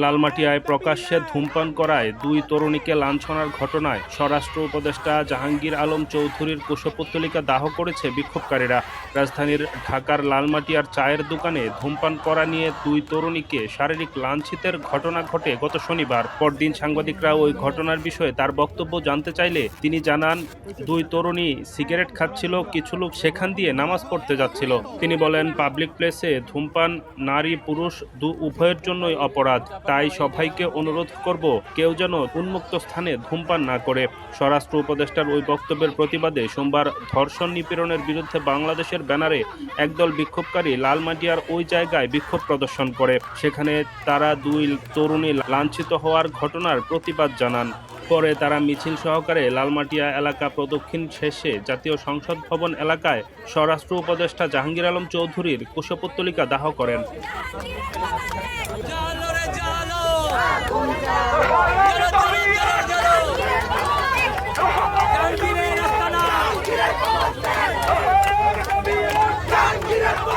লালমাটিয়ায় প্রকাশ্যে ধূমপান করায় দুই তরুণীকে লাঞ্ছনার ঘটনায় স্বরাষ্ট্র উপদেষ্টা জাহাঙ্গীর আলম চৌধুরীর কুশপুত্তলিকা দাহ করেছে বিক্ষোভকারীরা। রাজধানীর ঢাকার লালমাটিয়ার চায়ের দোকানে ধূমপান করা নিয়ে দুই তরুণীকে শারীরিক লাঞ্ছিতের ঘটনা ঘটে গত শনিবার। পরদিন সাংবাদিকরা ওই ঘটনার বিষয়ে তার বক্তব্য জানতে চাইলে তিনি জানান, দুই তরুণী সিগারেট খাচ্ছিল, কিছু লোক সেখান দিয়ে নামাজ পড়তে যাচ্ছিল। তিনি বলেন, পাবলিক প্লেসে ধূমপান নারী পুরুষ উভয়ের জন্যই অপরাধ। তাই সবাইকে অনুরোধ করব, কেউ যেন উন্মুক্ত স্থানে ধূমপান না করে। স্বরাষ্ট্র উপদেষ্টার ওই বক্তব্যের প্রতিবাদে সোমবার ধর্ষণ নিপীড়নের বিরুদ্ধে বাংলাদেশের ব্যানারে একদল বিক্ষোভকারী লালমাটিয়ার ওই জায়গায় বিক্ষোভ প্রদর্শন করে। সেখানে তারা দুই তরুণী লাঞ্ছিত হওয়ার ঘটনার প্রতিবাদ জানান। পরে তারা মিছিল সহকারে লালমাটিয়া এলাকা প্রদক্ষিণ শেষে জাতীয় সংসদ ভবন এলাকায় স্বরাষ্ট্র উপদেষ্টা জাহাঙ্গীর আলম চৌধুরীর কুশপুত্তলিকা দাহ করেন।